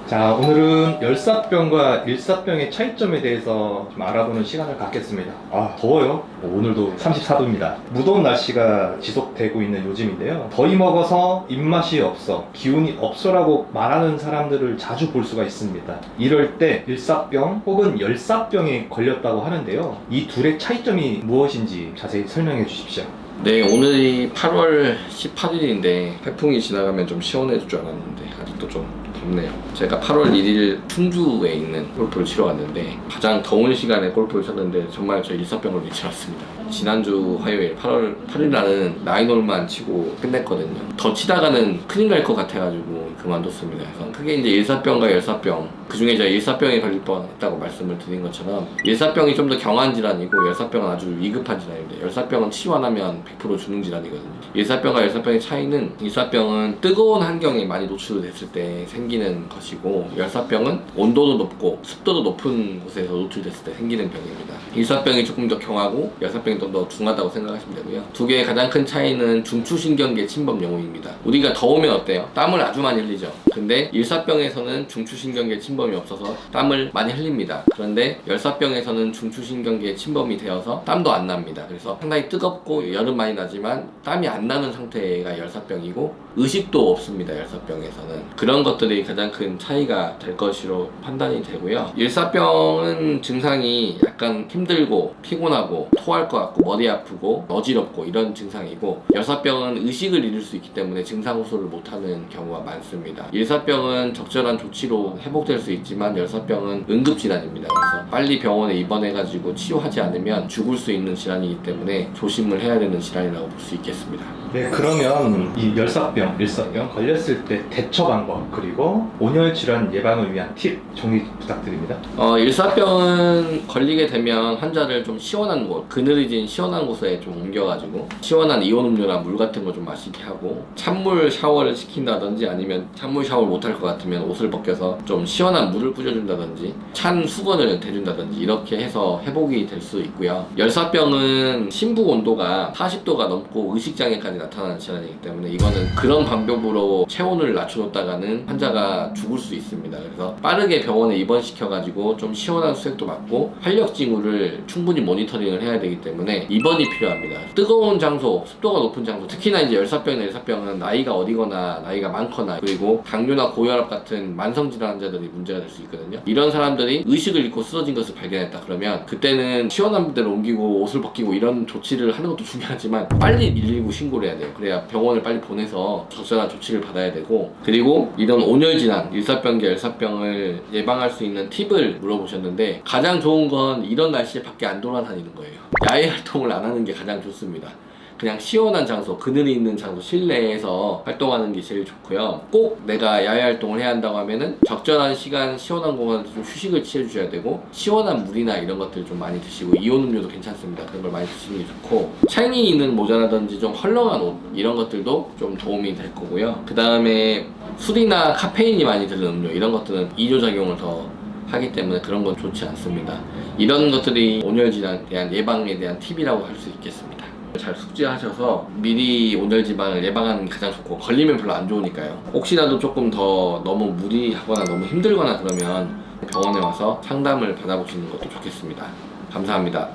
자, 오늘은 열사병과 일사병의 차이점에 대해서 좀 알아보는 시간을 갖겠습니다. 아, 더워요. 오늘도 34도입니다. 무더운 날씨가 지속되고 있는 요즘인데요. 더위 먹어서 입맛이 없어, 기운이 없어라고 말하는 사람들을 자주 볼 수가 있습니다. 이럴 때 일사병 혹은 열사병에 걸렸다고 하는데요. 이 둘의 차이점이 무엇인지 자세히 설명해 주십시오. 네, 오늘이 8월 18일인데 태풍이 지나가면 좀 시원해질 줄 알았는데 아직도 좀 덥네요. 제가 8월 1일 충주에 있는 골프를 치러 갔는데 가장 더운 시간에 골프를 쳤는데 정말 저 일사병을 일으켰습니다. 지난주 화요일 8월 8일 날은 9홀만 치고 끝냈거든요. 더 치다가는 큰일 날 것 같아가지고 그만뒀습니다. 그래서 크게 이제 일사병과 열사병, 그 중에 제가 일사병에 걸릴 뻔했다고 말씀을 드린 것처럼 일사병이 좀 더 경한 질환이고 열사병은 아주 위급한 질환인데, 열사병은 치료 안 하면 100% 죽는 질환이거든요. 일사병과 열사병의 차이는, 일사병은 뜨거운 환경에 많이 노출됐을 때 생기는 것이고, 열사병은 온도도 높고 습도도 높은 곳에서 노출됐을 때 생기는 병입니다. 일사병이 조금 더 경하고 열사병이 좀 더 중하다고 생각하시면 되고요. 두 개의 가장 큰 차이는 중추신경계 침범 용어입니다. 우리가 더우면 어때요? 땀을 아주 많이 흘리죠. 근데 일사병에서는 중추신경계 침범이 없어서 땀을 많이 흘립니다. 그런데 열사병에서는 중추신경계 침범이 되어서 땀도 안 납니다. 그래서 상당히 뜨겁고 열은 많이 나지만 땀이 안 나는 상태가 열사병이고, 의식도 없습니다. 열사병에서는. 그런 것들이 가장 큰 차이가 될 것으로 판단이 되고요. 일사병은 증상이 약간 힘들고 피곤하고 토할 것 같고 머리 아프고 어지럽고 이런 증상이고, 열사병은 의식을 잃을 수 있기 때문에 증상 호소를 못하는 경우가 많습니다. 일사병은 적절한 조치로 회복될 수 있지만 열사병은 응급질환입니다. 그래서 빨리 병원에 입원해가지고 치료하지 않으면 죽을 수 있는 질환이기 때문에 조심을 해야 되는 질환이라고 볼 수 있겠습니다. 네, 그러면 이 열사병, 일사병 걸렸을 때 대처 방법, 그리고 온열 질환 예방을 위한 팁 정리 부탁드립니다. 일사병은 걸리게 되면 환자를 좀 시원한 곳, 그늘이진 시원한 곳에 좀 옮겨가지고 시원한 이온 음료나 물 같은 거 좀 마시게 하고, 찬물 샤워를 시킨다든지 아니면 찬물 샤워를 못할 것 같으면 옷을 벗겨서 좀 시원한 물을 뿌려준다든지 찬 수건을 대준다든지 이렇게 해서 회복이 될 수 있고요. 열사병은 심부 온도가 40도가 넘고 의식장애까지 나타나는 질환이기 때문에 이거는 그런 방법으로 체온을 낮춰줬다가는 환자가 죽을 수 있습니다. 그래서 빠르게 병원에 입원시켜가지고 좀 시원한 수액도 맞고 활력 징후를 충분히 모니터링을 해야 되기 때문에 입원이 필요합니다. 뜨거운 장소, 습도가 높은 장소, 특히나 이제 열사병이나 일사병은 나이가 어리거나 나이가 많거나 그리고 당뇨나 고혈압 같은 만성질환 환자들이 문제가 될 수 있거든요. 이런 사람들이 의식을 잃고 쓰러진 것을 발견했다 그러면 그때는 시원한 데로 옮기고 옷을 벗기고 이런 조치를 하는 것도 중요하지만 빨리 119 신고를 해야 돼요. 그래야 병원을 빨리 보내서 적절한 조치를 받아야 되고, 그리고 이런 온열질환, 일사병과 열사병을 예방할 수 있는 팁을 물어보셨는데, 가장 좋은 건 이런 날씨에 밖에 안 돌아다니는 거예요. 야외 활동을 안 하는 게 가장 좋습니다. 그냥 시원한 장소, 그늘이 있는 장소, 실내에서 활동하는 게 제일 좋고요. 꼭 내가 야외 활동을 해야 한다고 하면은 적절한 시간 시원한 공간에서 좀 휴식을 취해주셔야 되고, 시원한 물이나 이런 것들 좀 많이 드시고, 이온 음료도 괜찮습니다. 그런 걸 많이 드시는 게 좋고, 샤이닝 있는 모자라든지 좀 헐렁한 옷 이런 것들도 좀 도움이 될 거고요. 그 다음에 술이나 카페인이 많이 들은 음료 이런 것들은 이뇨작용을 더 하기 때문에 그런 건 좋지 않습니다. 이런 것들이 온열질환에 대한 예방에 대한 팁이라고 할 수 있겠습니다. 잘 숙지하셔서 미리 온열질환을 예방하는 게 가장 좋고, 걸리면 별로 안 좋으니까요. 혹시라도 조금 더 너무 무리하거나 너무 힘들거나 그러면 병원에 와서 상담을 받아보시는 것도 좋겠습니다. 감사합니다.